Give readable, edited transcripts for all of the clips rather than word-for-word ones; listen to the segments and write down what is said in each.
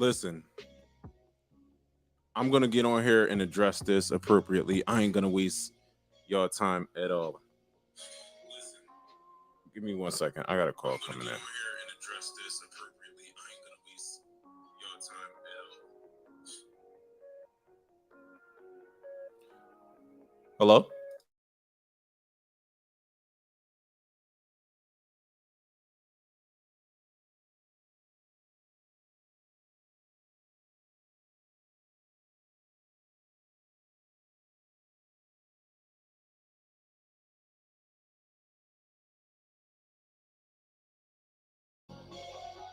Listen, I'm gonna get on here and address this appropriately. I ain't gonna waste y'all time at all. Listen, give me 1 second. I got a call coming in. Here and address this appropriately. I ain't gonna waste your time at all. Hello?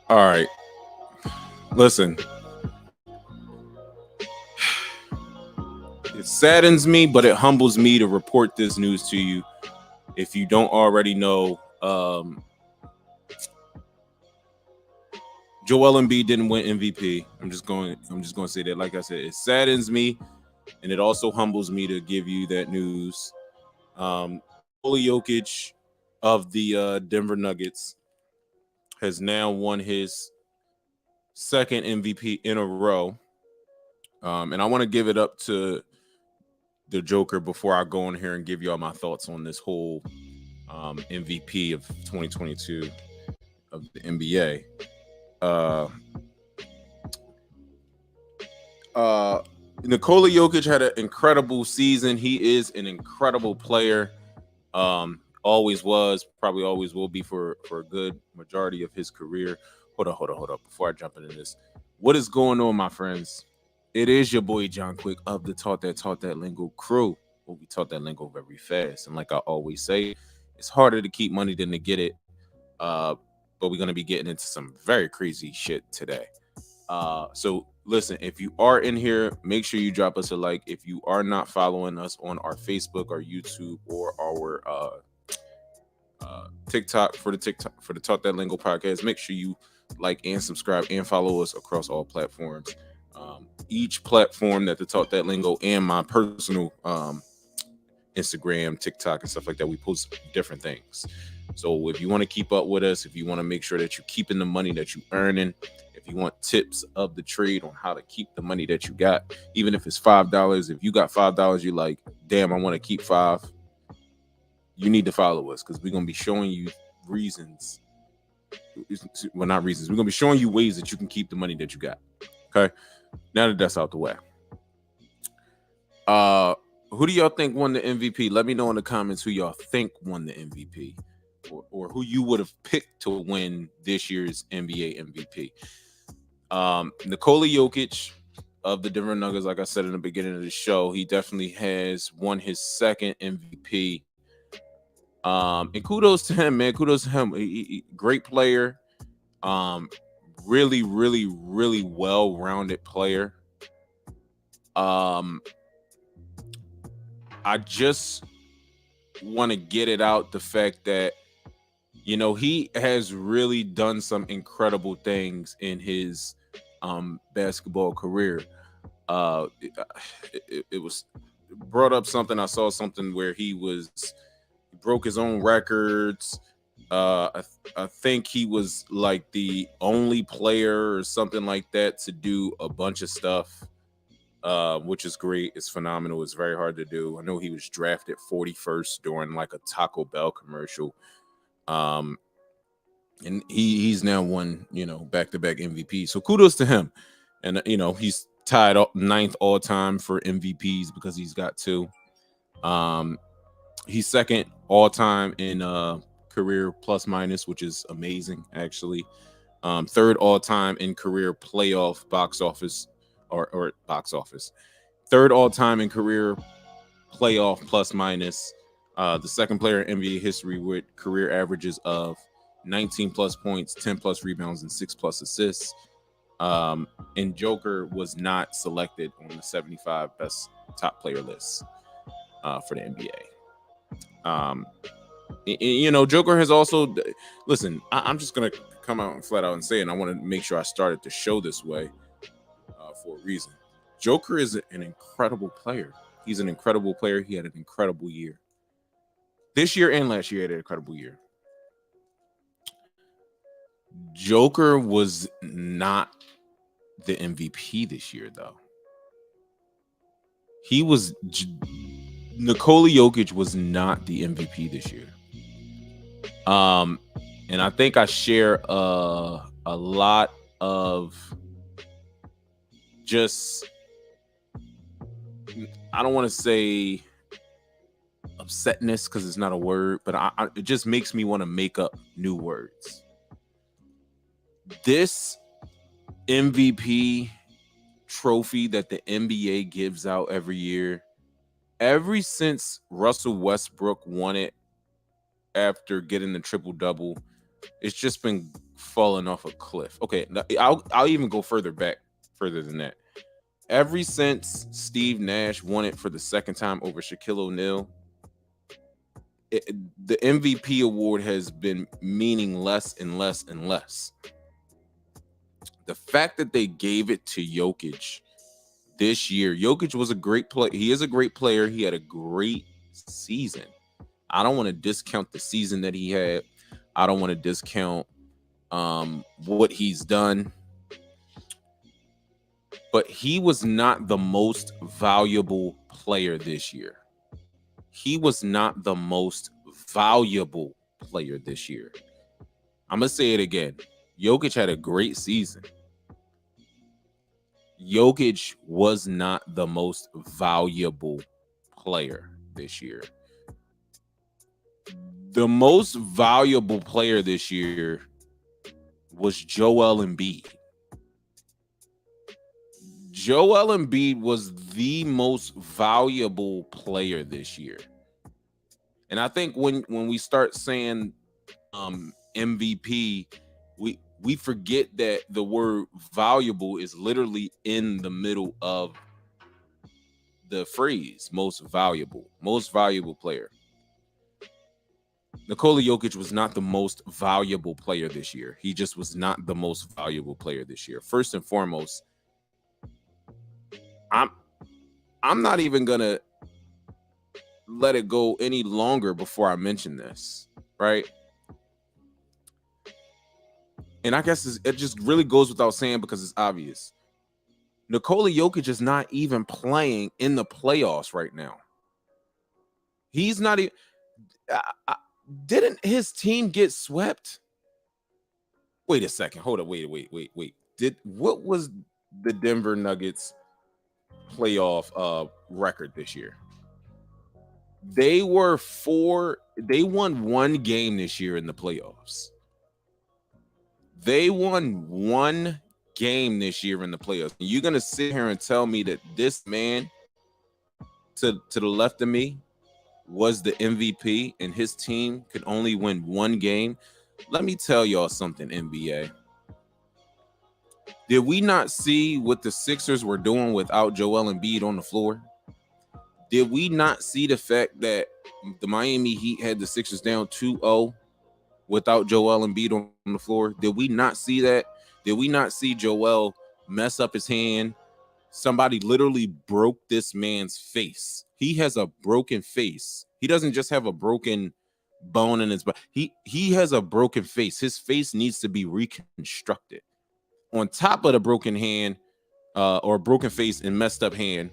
All right. Listen, it saddens me, but it humbles me to report this news to you. If you don't already know, Joel Embiid didn't win MVP. I'm just going to say that. Like I said, it saddens me, and it also humbles me to give you that news. Nikola Jokić of the Denver Nuggets has now won his second MVP in a row. And I want to give it up to the Joker before I go in here and give y'all my thoughts on this whole MVP of 2022 of the NBA. Nikola Jokić had an incredible season. He is an incredible player. Always was, probably always will be for a good majority of his career. Hold up. Before I jump into this, what is going on, my friends? It is your boy John Quick of the Talk That Lingo crew. Well, we talk that lingo very fast, and like I always say, it's harder to keep money than to get it. But we're gonna be getting into some very crazy shit today. So listen, if you are in here, make sure you drop us a like. If you are not following us on our Facebook, our YouTube, or our TikTok for the Talk That Lingo podcast, make sure you like and subscribe and follow us across all platforms. Each platform that the Talk That Lingo and my personal Instagram, TikTok, and stuff like that, we post different things. So if you want to keep up with us, if you want to make sure that you're keeping the money that you're earning, if you want tips of the trade on how to keep the money that you got, even if it's $5, if you got $5, you're like, damn, I want to keep $5. You need to follow us because we're going to be showing you reasons. Well, not reasons. We're going to be showing you ways that you can keep the money that you got. Okay. Now that that's out the way. Who do y'all think won the MVP? Let me know in the comments who y'all think won the MVP or who you would have picked to win this year's NBA MVP. Nikola Jokić of the Denver Nuggets, like I said in the beginning of the show, he definitely has won his second MVP. And kudos to him, man. Kudos to him. Great player. Really, really, really well-rounded player. I just want to get it out the fact that, you know, he has really done some incredible things in his basketball career. It was brought up something. I saw something where he broke his own records. I think he was like the only player or something like that to do a bunch of stuff. Which is great. It's phenomenal. It's very hard to do. I know he was drafted 41st during like a Taco Bell commercial. And he's now won, you know, back-to-back MVP. So kudos to him. And, you know, he's tied up 9th all time for MVPs because he's got 2. He's 2nd all time in career plus minus, which is amazing, actually. 3rd all time in career playoff box office. Or box office. 3rd all time in career playoff plus minus. The 2nd player in NBA history with career averages of 19 plus points, 10 plus rebounds, and 6 plus assists. And Joker was not selected on the 75 best top player list for the NBA. You know, Joker has also, listen, I'm just going to come out and flat out and say it. And I want to make sure I started the show this way. For a reason. Joker is an incredible player. He's an incredible player. He had an incredible year. This year and last year, he had an incredible year. Joker was not the MVP this year, though. Nikola Jokić was not the MVP this year. And I think I share a lot of just, I don't want to say upsetness because it's not a word, but it just makes me want to make up new words. This MVP trophy that the NBA gives out every year, ever since Russell Westbrook won it after getting the triple-double, it's just been falling off a cliff. Okay, I'll even go further than that. Ever since Steve Nash won it for the second time over Shaquille O'Neal, the MVP award has been meaning less and less and less. The fact that they gave it to Jokić this year, Jokić was a great player. He is a great player. He had a great season. I don't want to discount the season that he had. I don't want to discount what he's done. But he was not the most valuable player this year. He was not the most valuable player this year. I'm going to say it again. Jokić had a great season. Jokić was not the most valuable player this year. The most valuable player this year was Joel Embiid. Joel Embiid was the most valuable player this year. And I think when we start saying MVP, we forget that the word valuable is literally in the middle of the phrase most valuable player. Nikola Jokić was not the most valuable player this year. He just was not the most valuable player this year. First and foremost, I'm not even gonna let it go any longer before I mention this, right? And I guess it just really goes without saying because it's obvious. Nikola Jokić is not even playing in the playoffs right now. He's not even. Didn't his team get swept? Wait a second. Hold up. Wait. What was the Denver Nuggets playoff record this year? They won one game this year in the playoffs. They won one game this year in the playoffs. And you're gonna sit here and tell me that this man to the left of me was the MVP and his team could only win one game? Let me tell y'all something, NBA. Did we not see what the Sixers were doing without Joel Embiid on the floor? Did we not see the fact that the Miami Heat had the Sixers down 2-0 without Joel Embiid on the floor? Did we not see that? Did we not see Joel mess up his hand? Somebody literally broke this man's face. He has a broken face. He doesn't just have a broken bone in his body. He has a broken face. His face needs to be reconstructed. On top of the broken hand or broken face and messed up hand,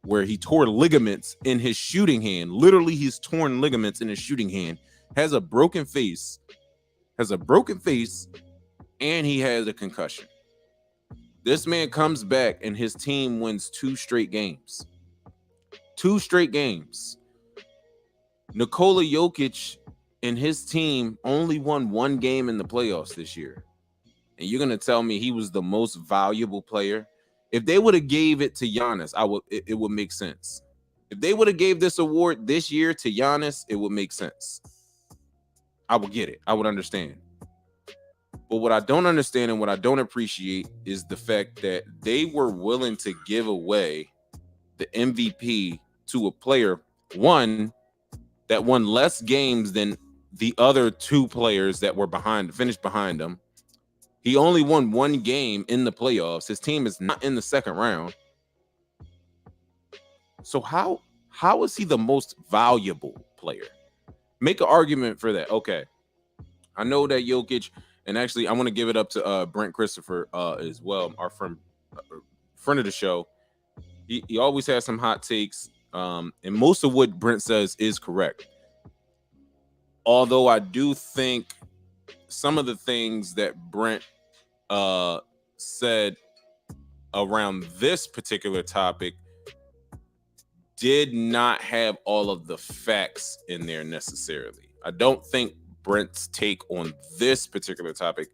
where he tore ligaments in his shooting hand. Literally, he's torn ligaments in his shooting hand. Has a broken face, and he has a concussion. This man comes back and his team wins 2 straight games. 2 straight games. Nikola Jokić and his team only won 1 game in the playoffs this year. And you're going to tell me he was the most valuable player? If they would have gave it to Giannis, it would make sense. If they would have gave this award this year to Giannis, it would make sense. I would get it. I would understand. But what I don't understand and what I don't appreciate is the fact that they were willing to give away the MVP to a player, one, that won less games than the other 2 players that were finished behind him. He only won 1 game in the playoffs. His team is not in the second round. So how is he the most valuable player? Make an argument for that. Okay. I know that Jokić, and actually I want to give it up to Brent Christopher as well, our friend friend of the show, he always has some hot takes, and most of what Brent says is correct. Although I do think some of the things that Brent said around this particular topic did not have all of the facts in there necessarily. I don't think Brent's take on this particular topic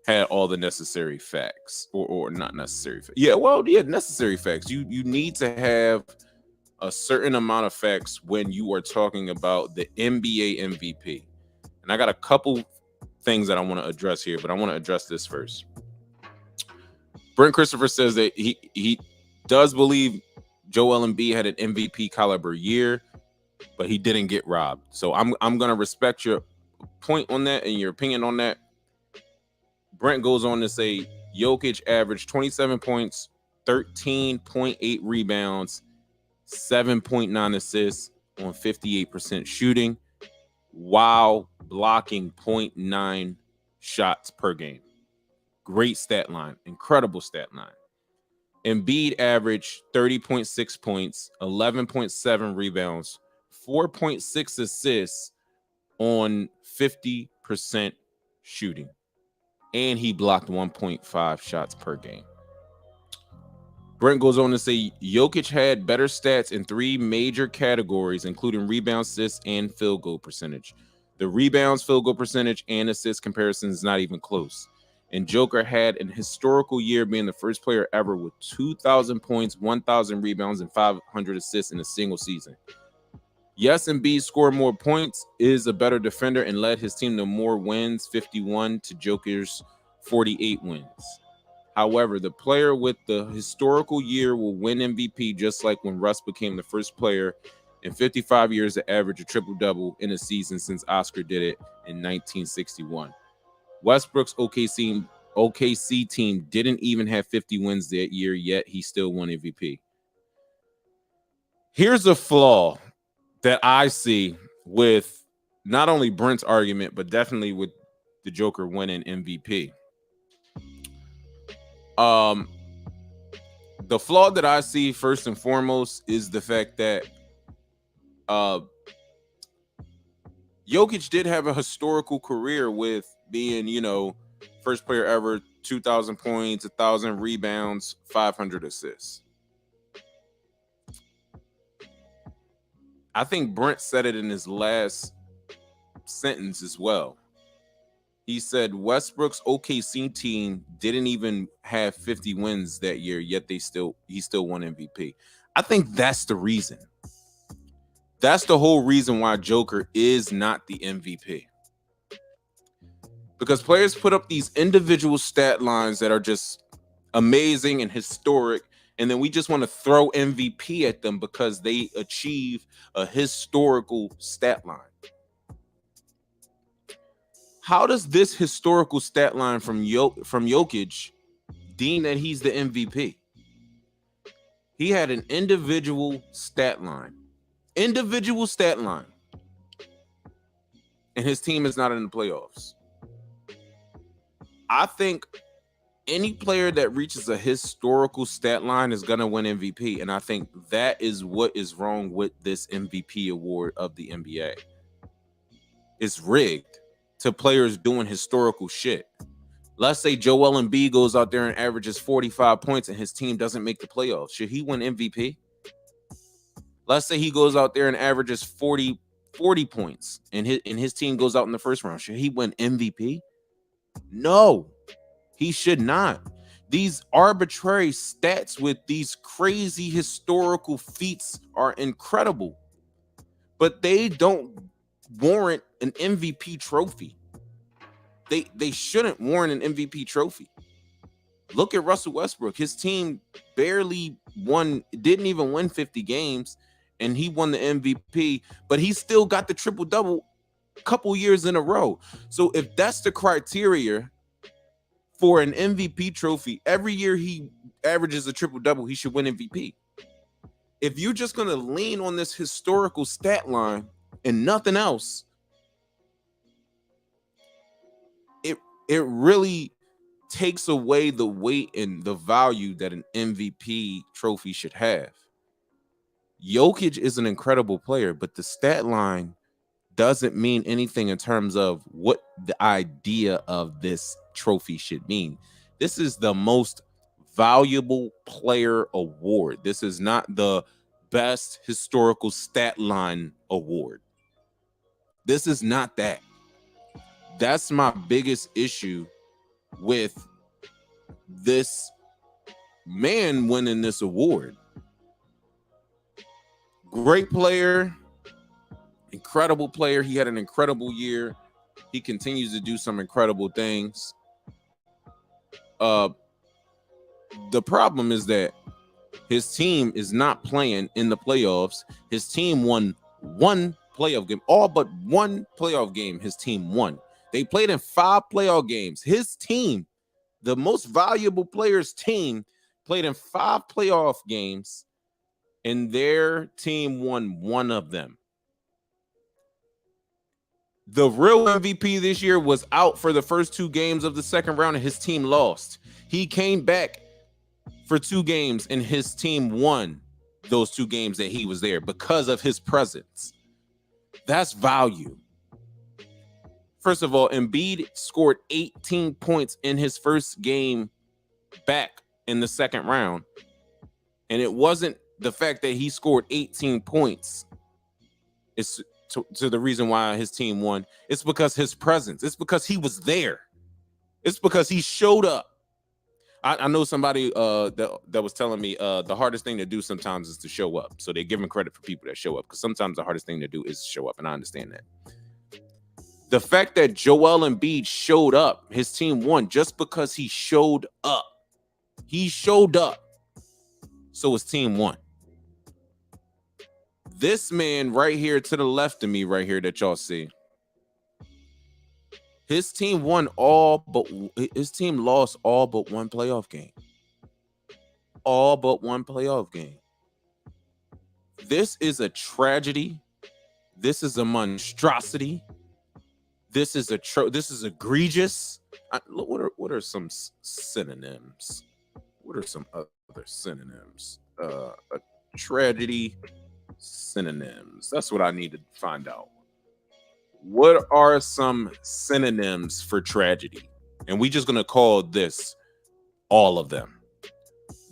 had all the necessary facts, or not necessary. Necessary facts. You need to have a certain amount of facts when you are talking about the NBA MVP. And I got a couple things that I want to address here, but I want to address this first. Brent Christopher says that he does believe Joel Embiid had an MVP caliber year, but he didn't get robbed. So I'm going to respect your point on that and your opinion on that. Brent goes on to say Jokić averaged 27 points, 13.8 rebounds, 7.9 assists on 58% shooting, while blocking 0.9 shots per game. Great stat line. Incredible stat line. Embiid averaged 30.6 points, 11.7 rebounds, 4.6 assists on 50% shooting. And he blocked 1.5 shots per game. Brent goes on to say Jokić had better stats in 3 major categories, including rebounds, assists, and field goal percentage. The rebounds, field goal percentage, and assist comparison is not even close. And Joker had an historical year, being the first player ever with 2,000 points, 1,000 rebounds, and 500 assists in a single season. Yes, Embiid scored more points, is a better defender, and led his team to more wins, 51 to Joker's 48 wins. However, the player with the historical year will win MVP, just like when Russ became the first player in 55 years to average a triple-double in a season since Oscar did it in 1961. Westbrook's OKC team didn't even have 50 wins that year, yet he still won MVP. Here's a flaw that I see with not only Brent's argument, but definitely with the Joker winning MVP. The flaw that I see first and foremost is the fact that Jokić did have a historical career with being, first player ever, 2,000 points, 1,000 rebounds, 500 assists. I think Brent said it in his last sentence as well. He said Westbrook's OKC team didn't even have 50 wins that year, yet he still won MVP. I think that's the reason. That's the whole reason why Joker is not the MVP. Because players put up these individual stat lines that are just amazing and historic, and then we just want to throw MVP at them because they achieve a historical stat line. How does this historical stat line from Jokić deem that he's the MVP? He had an individual stat line. And his team is not in the playoffs. I think any player that reaches a historical stat line is going to win MVP. And I think that is what is wrong with this MVP award of the NBA. It's rigged to players doing historical shit. Let's say Joel Embiid goes out there and averages 45 points and his team doesn't make the playoffs. Should he win MVP? Let's say he goes out there and averages 40 points and his team goes out in the first round. Should he win MVP? No, he should not. These arbitrary stats with these crazy historical feats are incredible, but they don't warrant an MVP trophy. They shouldn't warrant an MVP trophy. Look at Russell Westbrook. His team barely won, didn't even win 50 games, and he won the MVP, but he still got the triple-double a couple years in a row. So if that's the criteria for an MVP trophy, every year he averages a triple-double, he should win MVP. If you're just going to lean on this historical stat line and nothing else, it really takes away the weight and the value that an MVP trophy should have. Jokic is an incredible player, but the stat line doesn't mean anything in terms of what the idea of this trophy should mean. This is the most valuable player award. This is not the best historical stat line award. This is not that. That's my biggest issue with this man winning this award. Great player, incredible player. He had an incredible year. He continues to do some incredible things. The problem is that his team is not playing in the playoffs. His team won one playoff game, all but one playoff game his team won. They played in 5 playoff games. His team, the most valuable player's team, played in 5 playoff games, and their team won one of them. The real MVP this year was out for the first 2 games of the second round, and his team lost. He came back for 2 games, and his team won those 2 games that he was there because of his presence. That's value. First of all, Embiid scored 18 points in his first game back in the second round. And it wasn't the fact that he scored 18 points is to the reason why his team won. It's because his presence. It's because he was there. It's because he showed up. I know somebody that was telling me the hardest thing to do sometimes is to show up. So they're giving credit for people that show up, because sometimes the hardest thing to do is show up, and I understand that. The fact that Joel Embiid showed up, his team won just because he showed up. He showed up, so his team won. This man right here to the left of me right here that y'all see, his team won his team lost all but one playoff game. All but one playoff game. This is a tragedy. This is a monstrosity. This is egregious. What are some synonyms? What are some other synonyms? A tragedy synonyms. That's what I need to find out. What are some synonyms for tragedy? And we just gonna call this all of them.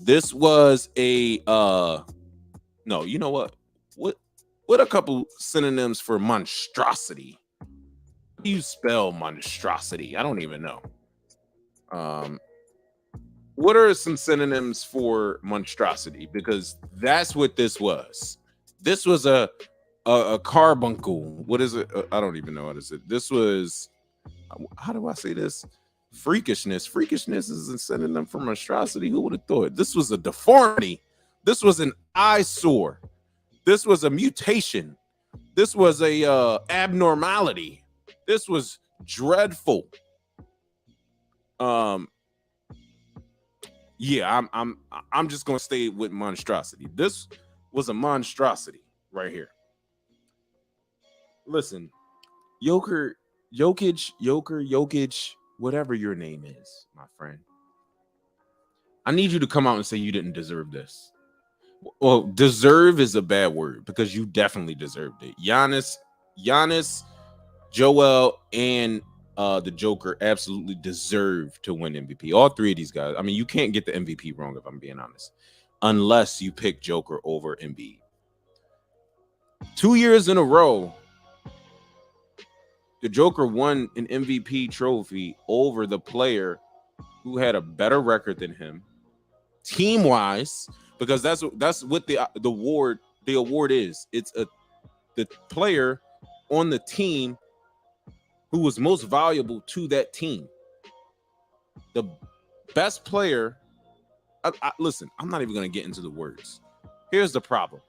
This was a no, you know what? What a couple synonyms for monstrosity? How do you spell monstrosity? I don't even know. What are some synonyms for monstrosity? Because that's what this was. This was a carbuncle. What is it? I don't even know what is it. This was, how do I say this? Freakishness. Freakishness is a synonym for monstrosity. Who would have thought? This was a deformity. This was an eyesore. This was a mutation. This was a abnormality. This was dreadful. Yeah, I'm just gonna stay with monstrosity. This was a monstrosity right here. Listen, Jokić, whatever your name is, my friend. I need you to come out and say you didn't deserve this. Well, deserve is a bad word, because you definitely deserved it. Giannis, Joel, and the Joker absolutely deserve to win MVP. All 3 of these guys. I mean, you can't get the MVP wrong, if I'm being honest, unless you pick Joker over Embiid. 2 years in a row, the Joker won an MVP trophy over the player who had a better record than him, team-wise, because that's what the award is. It's the player on the team who was most valuable to that team. The best player. Listen, I'm not even going to get into the words. Here's the problem.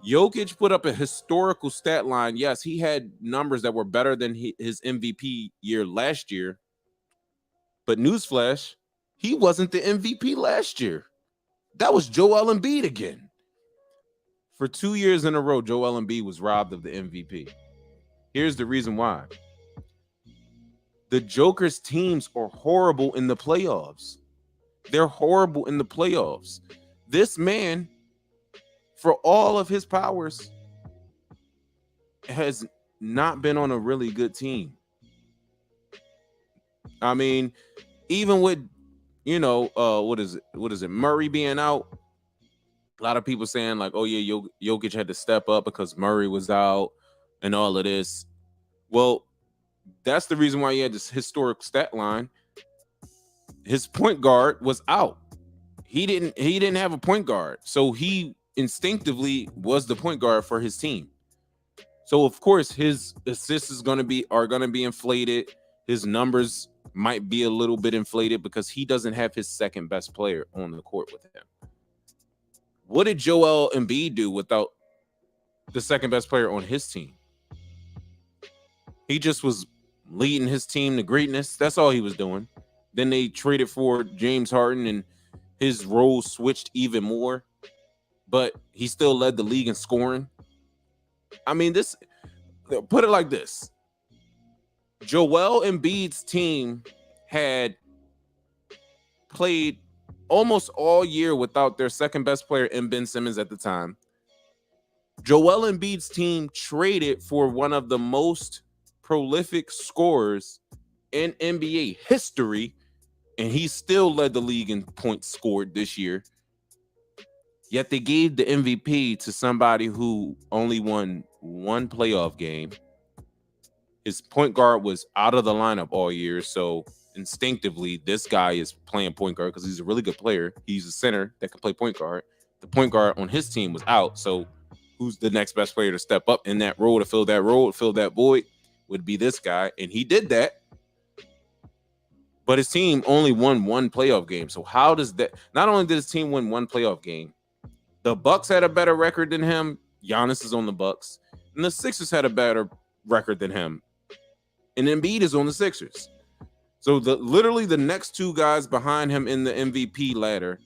Jokić put up a historical stat line. Yes, he had numbers that were better than his MVP year last year. But newsflash, he wasn't the MVP last year. That was Joel Embiid again. For 2 years in a row, Joel Embiid was robbed of the MVP. Here's the reason why. The Joker's teams are horrible in the playoffs. They're horrible in the playoffs. This man, for all of his powers, has not been on a really good team. I mean, even with, what is it? Murray being out. A lot of people saying like, oh yeah, Jokic had to step up because Murray was out and all of this. Well, that's the reason why he had this historic stat line. His point guard was out. He didn't have a point guard. So he instinctively was the point guard for his team. So of course his assists are gonna be inflated. His numbers might be a little bit inflated because he doesn't have his second best player on the court with him. What did Joel Embiid do without the second best player on his team? He just was leading his team to greatness. That's all he was doing. Then they traded for James Harden and his role switched even more, but he still led the league in scoring. I mean, put it like this. Joel Embiid's team had played almost all year without their second best player in Ben Simmons at the time. Joel Embiid's team traded for one of the most prolific scorers in NBA history, and he still led the league in points scored this year. Yet they gave the MVP to somebody who only won one playoff game. His point guard was out of the lineup all year, so instinctively, this guy is playing point guard because he's a really good player. He's a center that can play point guard. The point guard on his team was out, so who's the next best player to step up in that role, to fill that void, would be this guy, and he did that. But his team only won one playoff game. So how does that? Not only did his team win one playoff game, the Bucks had a better record than him. Giannis is on the Bucks, and the Sixers had a better record than him, and Embiid is on the Sixers. So literally the next two guys behind him in the MVP ladder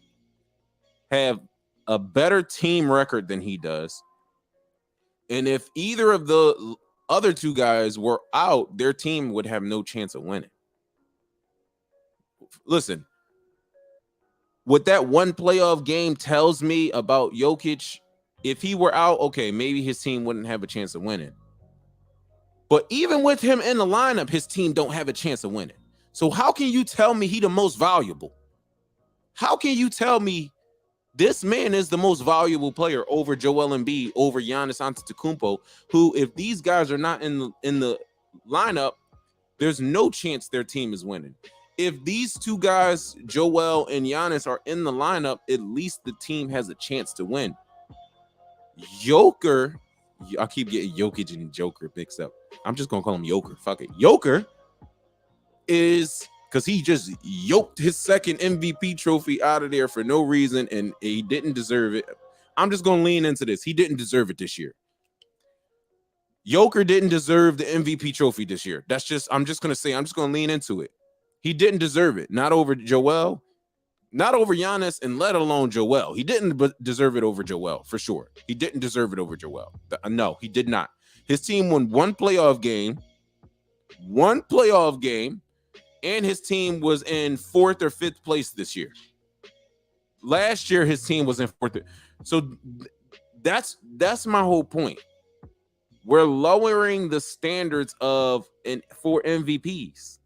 have a better team record than he does. And if either of the other two guys were out, their team would have no chance of winning. Listen, what that one playoff game tells me about Jokic, if he were out, okay, maybe his team wouldn't have a chance of winning. But even with him in the lineup, his team don't have a chance of winning. So how can you tell me he the most valuable? How can you tell me this man is the most valuable player over Joel Embiid, over Giannis Antetokounmpo, who, if these guys are not in the lineup, there's no chance their team is winning. If these two guys, Joel and Giannis, are in the lineup, at least the team has a chance to win. Joker, I keep getting Jokic and Joker mixed up. I'm just gonna call him Joker. Fuck it. Joker is, because he just yoked his second MVP trophy out of there for no reason, and he didn't deserve it. I'm just gonna lean into this. He didn't deserve it this year. Joker didn't deserve the MVP trophy this year. I'm just gonna lean into it. He didn't deserve it. Not over Joel, not over Giannis, and let alone Joel. He didn't deserve it over Joel, for sure. He didn't deserve it over Joel. No, he did not. His team won one playoff game, and his team was in 4th or 5th place this year. Last year, his team was in 4th. So that's my whole point. We're lowering the standards for MVPs.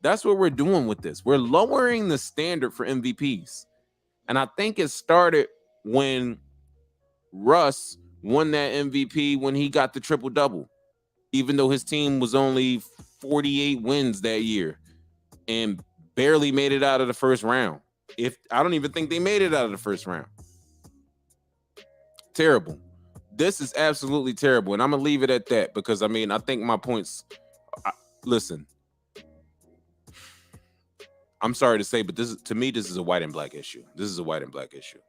That's what we're doing with this. We're lowering the standard for MVPs. And I think it started when Russ won that MVP when he got the triple-double, even though his team was only 48 wins that year and barely made it out of the first round. I don't even think they made it out of the first round. Terrible. This is absolutely terrible. And I'm going to leave it at that because, I think my points... listen, I'm sorry to say, but this is a white and black issue. This is a white and black issue.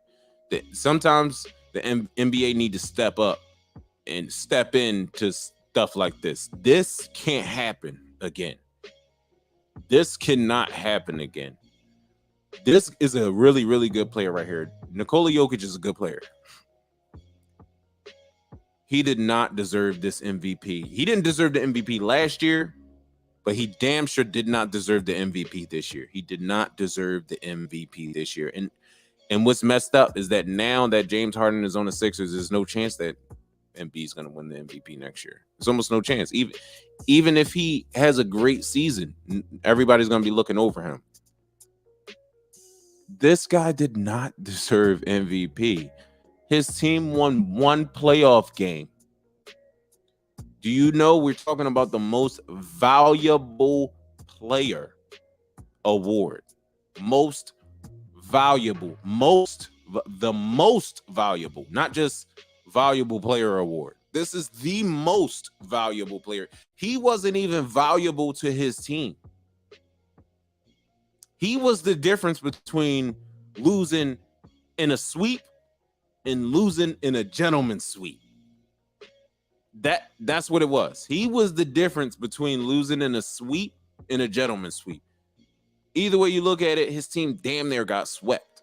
That sometimes the NBA need to step up and step into stuff like this. This can't happen again. This cannot happen again. This is a really, really good player right here. Nikola Jokić is a good player. He did not deserve this MVP. He didn't deserve the MVP last year. but he damn sure did not deserve the MVP this year. He did not deserve the MVP this year. And what's messed up is that now that James Harden is on the Sixers, there's no chance that Embiid's going to win the MVP next year. There's almost no chance. Even if he has a great season, everybody's going to be looking over him. This guy did not deserve MVP. His team won one playoff game. Do you know we're talking about the most valuable player award? Most valuable, the most valuable, not just valuable player award. This is the most valuable player. He wasn't even valuable to his team. He was the difference between losing in a sweep and losing in a gentleman's sweep. That's what it was. He was the difference between losing in a sweep and a gentleman's sweep. Either way you look at it, his team damn near got swept.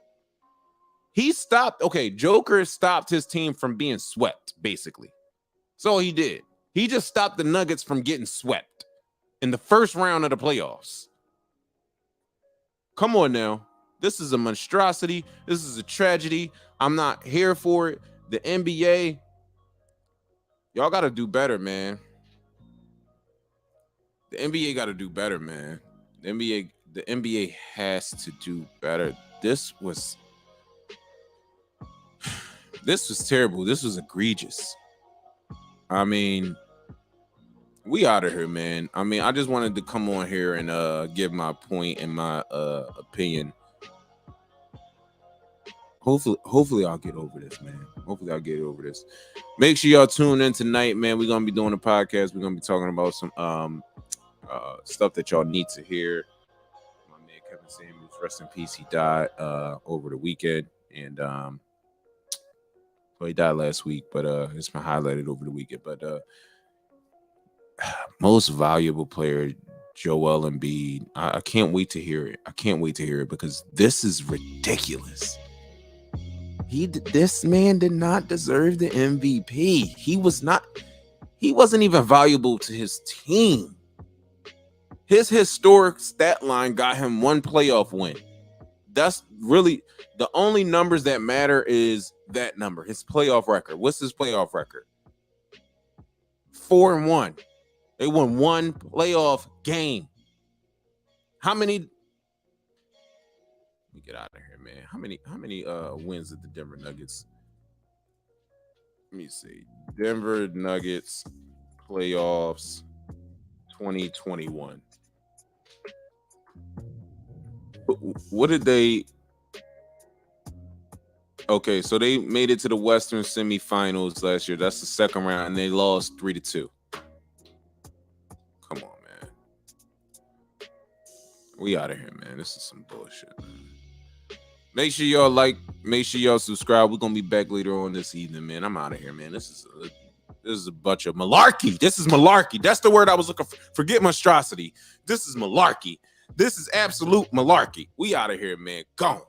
Joker stopped his team from being swept, basically. So he did. He just stopped the Nuggets from getting swept in the first round of the playoffs. Come on now. This is a monstrosity. This is a tragedy. I'm not here for it. The NBA, y'all got to do better, man. The NBA got to do better, man. The NBA has to do better. This was terrible. This was egregious. I mean, we out of here, man. I mean, I just wanted to come on here and give my point and my opinion. Hopefully I'll get over this, man. Hopefully I'll get over this. Make sure y'all tune in tonight, man. We're gonna be doing a podcast. We're gonna be talking about some stuff that y'all need to hear. My man Kevin Samuels, rest in peace. He died over the weekend, and well, he died last week, but it's been highlighted over the weekend. But most valuable player, Joel Embiid. I can't wait to hear it. I can't wait to hear it because this is ridiculous. This man did not deserve the MVP. He wasn't even valuable to his team. His historic stat line got him one playoff win. That's really the only numbers that matter is that number, his playoff record. What's his playoff record? 4-1. They won one playoff game. How many? Let me get out of here, man. How many wins did the Denver Nuggets? Let me see. Denver Nuggets playoffs 2021. What did they? Okay, so they made it to the Western semifinals last year. That's the second round, and they lost 3-2. Come on, man. We out of here, man. This is some bullshit, man. Make sure y'all like, make sure y'all subscribe. We're gonna be back later on this evening, man. I'm out of here, man. This is a bunch of malarkey. This is malarkey. That's the word I was looking for. Forget monstrosity. This is malarkey. This is absolute malarkey. We out of here, man. Gone.